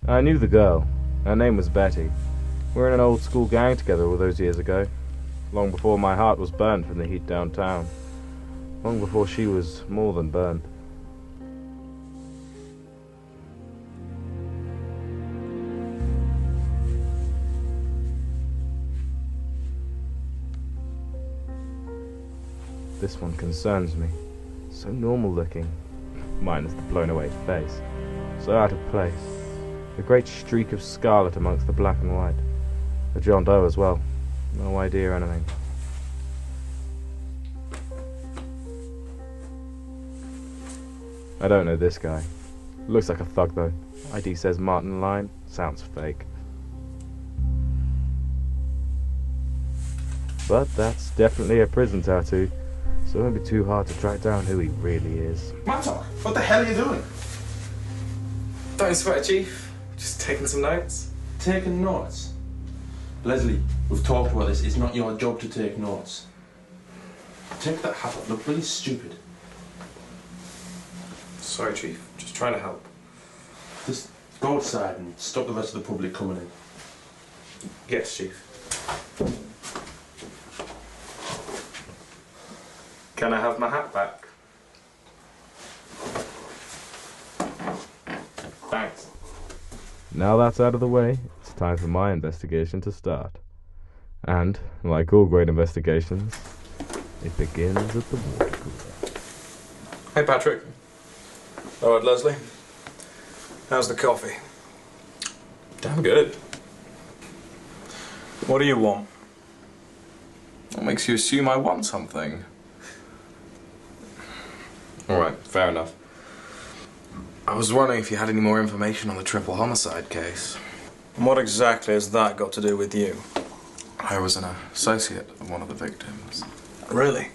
I knew the girl. Her name was Betty. We were in an old school gang together all those years ago. Long before my heart was burned from the heat downtown. Long before she was more than burned. This one concerns me. So normal looking, minus the blown away face. So out of place. A great streak of scarlet amongst the black and white. A John Doe as well. No idea or anything. I don't know this guy. Looks like a thug though. ID says Martin Lime. Sounds fake. But that's definitely a prison tattoo. So it won't be too hard to track down who he really is. Mattock, what the hell are you doing? Don't sweat, Chief. Just taking some notes. Taking notes? Lesley, we've talked about this. It's not your job to take notes. Take that hat off. Look really stupid. Sorry, Chief. Just trying to help. Just go outside and stop the rest of the public coming in. Yes, Chief. Can I have my hat back? Thanks. Now that's out of the way, it's time for my investigation to start. And, like all great investigations, it begins at the water cooler. Hey, Patrick. Alright, Lesley. How's the coffee? Damn good. What do you want? What makes you assume I want something? Alright, fair enough. I was wondering if you had any more information on the triple homicide case. And what exactly has that got to do with you? I was an associate of one of the victims. Really?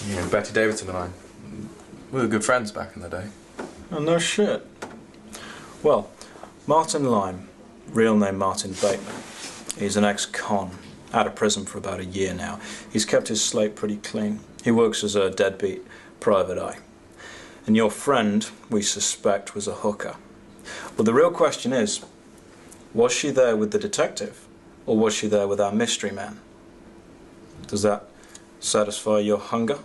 You know, Betty Davidson and I. We were good friends back in the day. Oh, no shit. Well, Martin Lime, real name Martin Bateman. He's an ex-con, out of prison for about a year now. He's kept his slate pretty clean. He works as a deadbeat private eye. And your friend, we suspect, was a hooker. But the real question is, was she there with the detective? Or was she there with our mystery man? Does that satisfy your hunger?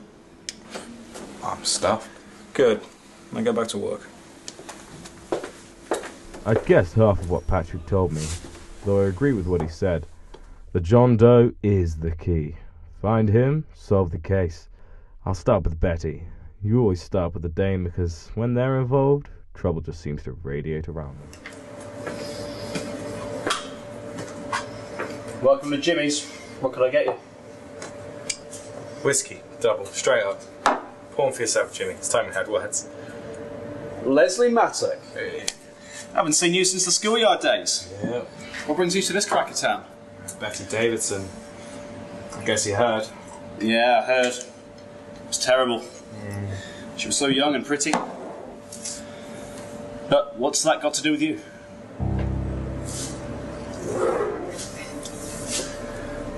I'm stuffed. Good. Now get back to work. I guessed half of what Patrick told me, though I agree with what he said. The John Doe is the key. Find him, solve the case. I'll start with Betty. You always start with the dame because when they're involved, trouble just seems to radiate around them. Welcome to Jimmy's. What can I get you? Whiskey, double, straight up. Pour one for yourself, Jimmy. It's time we had words. Lesley Mattock. Hey. Haven't seen you since the schoolyard days. Yeah. What brings you to this crack of town? Betty Davidson. I guess you heard. Yeah, I heard. It was terrible. She was so young and pretty. But what's that got to do with you?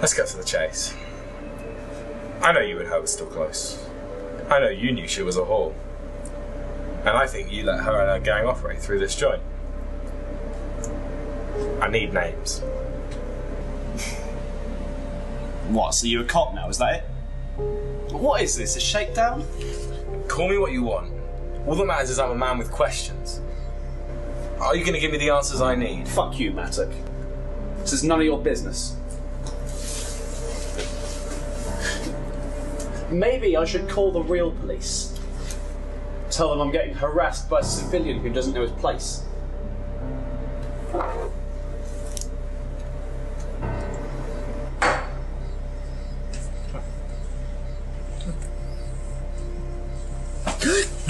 Let's get to the chase. I know you and her were still close. I know you knew she was a whore. And I think you let her and her gang operate through this joint. I need names. What, so you're a cop now, is that it? What is this, a shakedown? Call me what you want. All that matters is I'm a man with questions. Are you going to give me the answers I need? Fuck you, Mattock. This is none of your business. Maybe I should call the real police. Tell them I'm getting harassed by a civilian who doesn't know his place.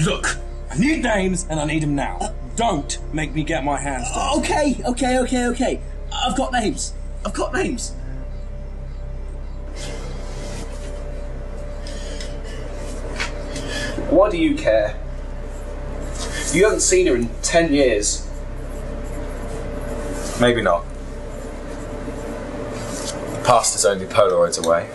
Look, I need names and I need them now. Don't make me get my hands dirty. Okay. I've got names. Why do you care? You haven't seen her in 10 years. Maybe not. The past is only Polaroids away.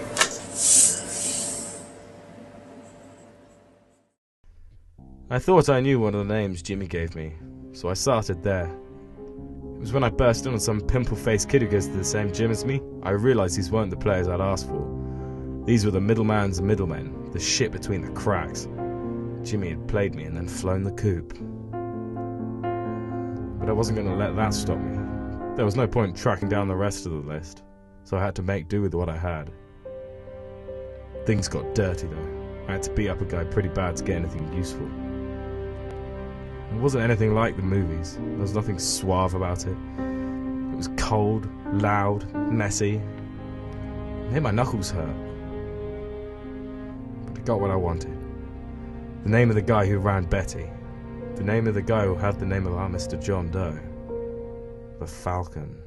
I thought I knew one of the names Jimmy gave me, so I started there. was when I burst in on some pimple-faced kid who goes to the same gym as me, I realised these weren't the players I'd asked for. These were the middleman's middlemen, the shit between the cracks. Jimmy had played me and then flown the coop. But I wasn't going to let that stop me. There was no point tracking down the rest of the list, so I had to make do with what I had. Things got dirty though. I had to beat up a guy pretty bad to get anything useful. It wasn't anything like the movies. There was nothing suave about it. It was cold, loud, messy. It made my knuckles hurt. But I got what I wanted. The name of the guy who ran Betty. The name of the guy who had the name of our Mr. John Doe. The Falcon.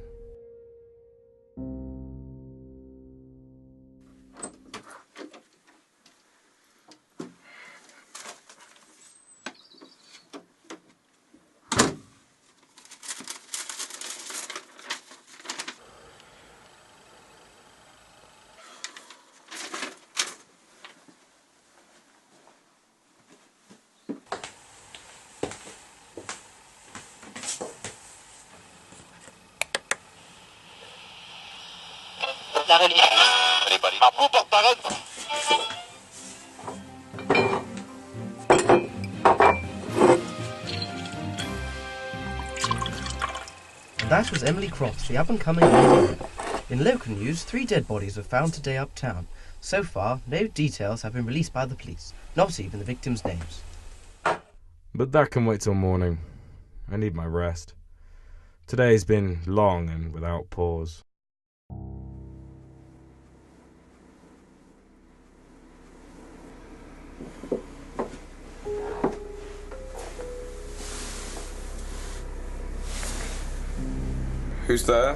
That was Emily Crofts, the up-and-coming lady. In local news, 3 dead bodies were found today uptown. So far, no details have been released by the police, not even the victims' names. But that can wait till morning. I need my rest. Today's been long and without pause. Who's there?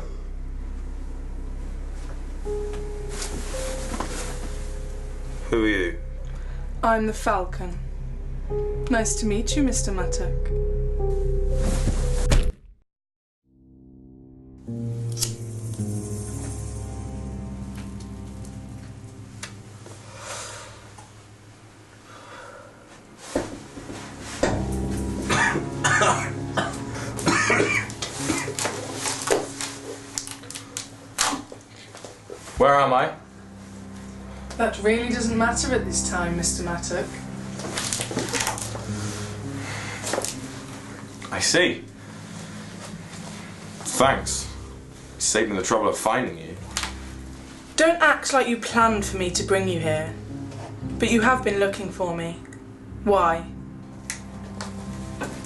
Who are you? I'm the Falcon. Nice to meet you, Mr. Mattock. Where am I? That really doesn't matter at this time, Mr. Mattock. I see. Thanks. You saved me the trouble of finding you. Don't act like you planned for me to bring you here. But you have been looking for me. Why?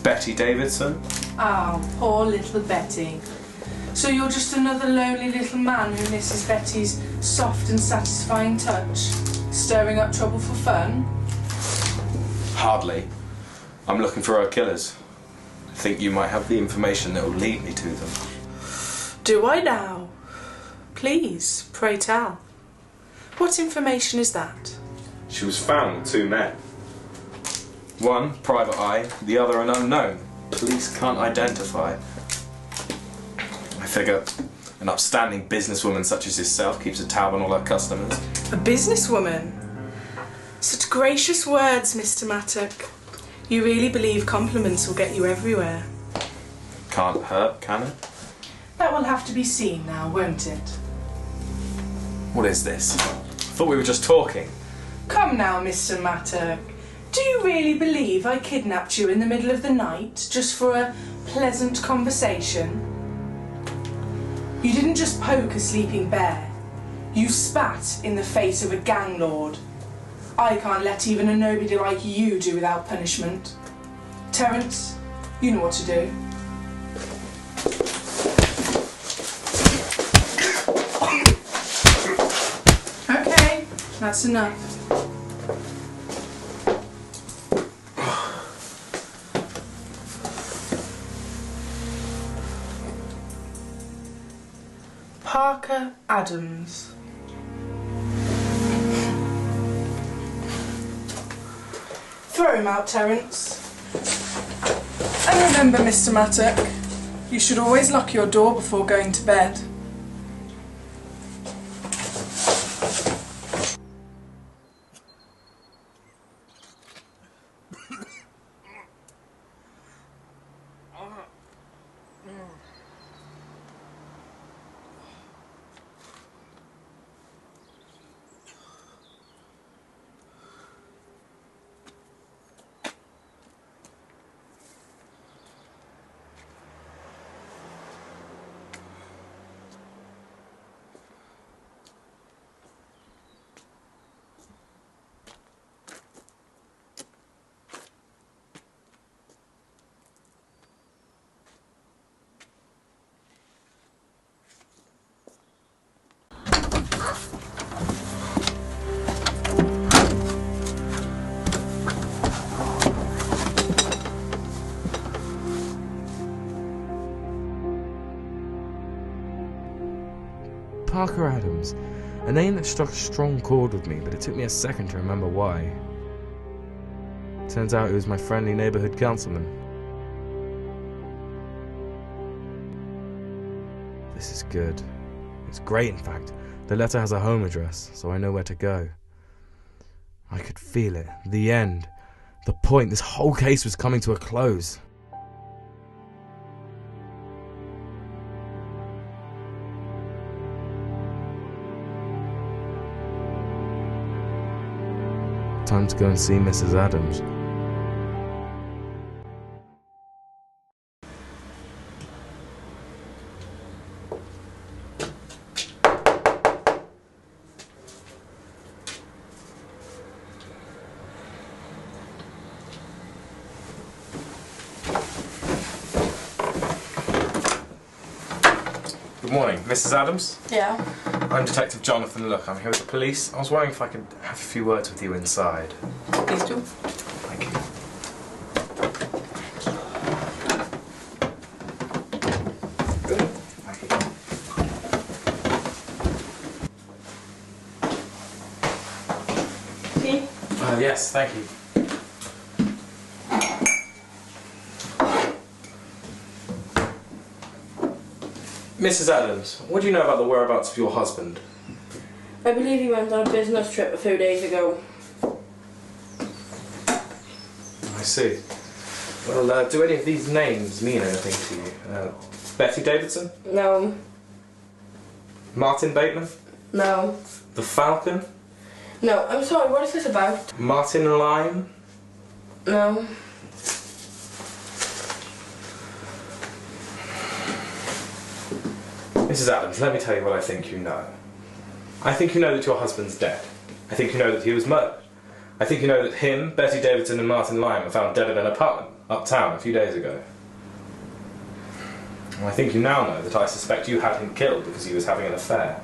Betty Davidson? Oh, poor little Betty. So you're just another lonely little man who misses Betty's soft and satisfying touch? Stirring up trouble for fun? Hardly. I'm looking for her killers. I think you might have the information that will lead me to them. Do I now? Please, pray tell. What information is that? She was found with 2 men. One, private eye, the other an unknown. Police can't identify. I figure an upstanding businesswoman such as yourself keeps a tab on all her customers. A businesswoman? Such gracious words, Mr. Mattock. You really believe compliments will get you everywhere? Can't hurt, can it? That will have to be seen now, won't it? What is this? I thought we were just talking. Come now, Mr. Mattock. Do you really believe I kidnapped you in the middle of the night just for a pleasant conversation? You didn't just poke a sleeping bear. You spat in the face of a gang lord. I can't let even a nobody like you do without punishment. Terence, you know what to do. Okay, that's enough. Parker Adams. Throw him out, Terence. And remember, Mr. Mattock, you should always lock your door before going to bed. Parker Adams. A name that struck a strong chord with me, but it took me a second to remember why. Turns out he was my friendly neighborhood councilman. This is good. It's great, in fact. The letter has a home address, so I know where to go. I could feel it. The end. The point. This whole case was coming to a close. Time to go and see Mrs. Adams. Good morning, Mrs. Adams. Yeah. I'm Detective Jonathan Look. I'm here with the police. I was wondering if I could have a few words with you inside. Please do. Thank you. See? Yes, thank you. Mrs. Adams, what do you know about the whereabouts of your husband? I believe he went on a business trip a few days ago. I see. Well, do any of these names mean anything to you? Betty Davidson? No. Martin Bateman? No. The Falcon? No, I'm sorry, what is this about? Martin Lime? No. Mrs. Adams, let me tell you what I think you know. I think you know that your husband's dead. I think you know that he was murdered. I think you know that him, Betty Davidson and Martin Lime were found dead in an apartment uptown a few days ago. And I think you now know that I suspect you had him killed because he was having an affair.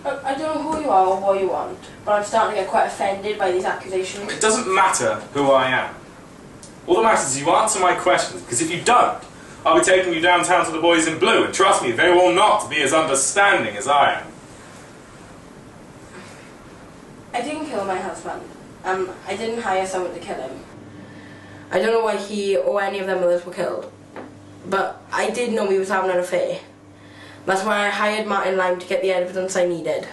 I don't know who you are or what you want, but I'm starting to get quite offended by these accusations. It doesn't matter who I am. All that matters is you answer my questions, because if you don't, I'll be taking you downtown to the boys in blue, and trust me, they will not be as understanding as I am. I didn't kill my husband. I didn't hire someone to kill him. I don't know why he or any of them others were killed, but I did know he was having an affair. That's why I hired Martin Lime to get the evidence I needed.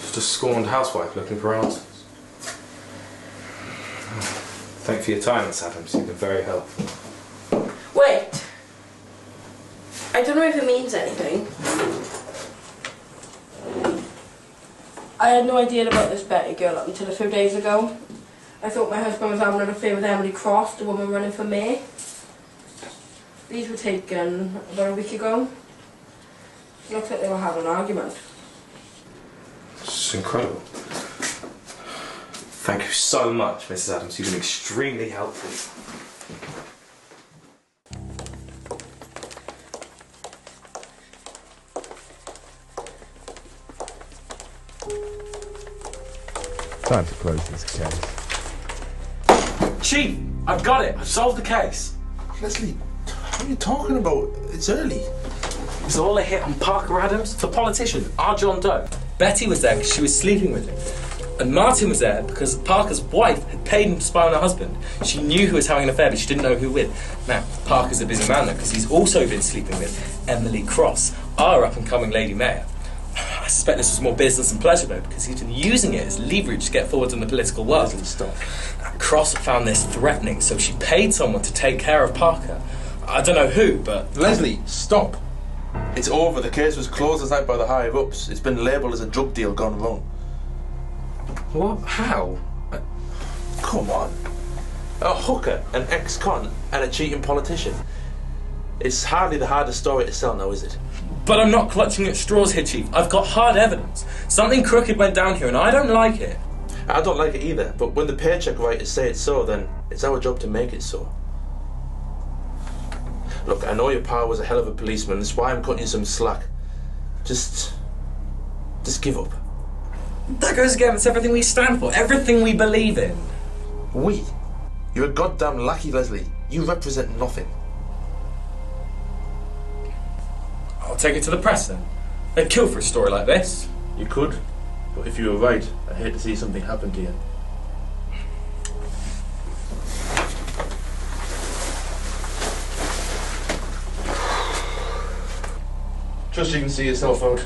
Just a scorned housewife looking for answers. Thanks for your time, Miss Adams. You've been very helpful. Wait! I don't know if it means anything. I had no idea about this Betty girl up until a few days ago. I thought my husband was having an affair with Emily Cross, the woman running for mayor. These were taken about a week ago. Looks like they were having an argument. It's incredible. Thank you so much, Mrs. Adams. You've been extremely helpful. Time to close this case. Chief, I've got it. I've solved the case. Lesley, what are you talking about? It's early. It's all a hit on Parker Adams, the politician, our John Doe. Betty was there because she was sleeping with him. And Martin was there because Parker's wife had paid him to spy on her husband. She knew who was having an affair, but she didn't know who with. Now, Parker's a busy man though, because he's also been sleeping with Emily Cross, our up-and-coming Lady Mayor. I suspect this was more business than pleasure though, because he's been using it as leverage to get forward in the political world. Cross found this threatening, so she paid someone to take care of Parker. I don't know who, but... Lesley, stop. It's over. The case was closed last night by the higher-ups. It's been labelled as a drug deal gone wrong. What? How? Come on. A hooker, an ex-con, and a cheating politician. It's hardly the hardest story to sell now, is it? But I'm not clutching at straws here, Chief. I've got hard evidence. Something crooked went down here and I don't like it. I don't like it either, but when the paycheck writers say it's so, then it's our job to make it so. Look, I know your pa was a hell of a policeman, that's why I'm cutting you some slack. Just give up. That goes against everything we stand for, everything we believe in. We? You're a goddamn lackey, Lesley. You represent nothing. take it to the press then. They'd kill for a story like this. You could, but if you were right, I'd hate to see something happen to you. Trust you can see yourself out.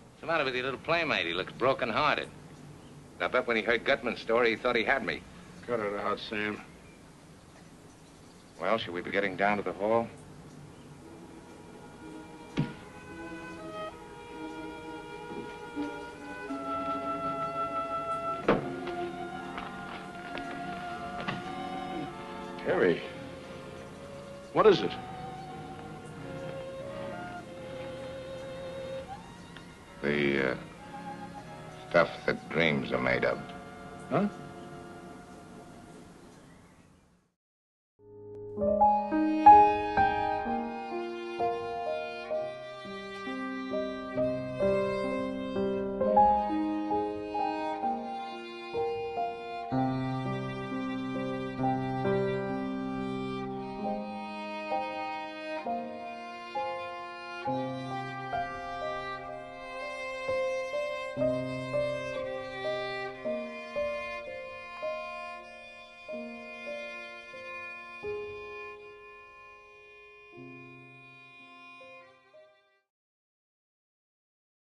What's the matter with your little playmate? He looks broken-hearted. I bet when he heard Gutman's story, he thought he had me. Cut it out, Sam. Well, should we be getting down to the hall? Harry, what is it? The stuff that dreams are made of. Huh?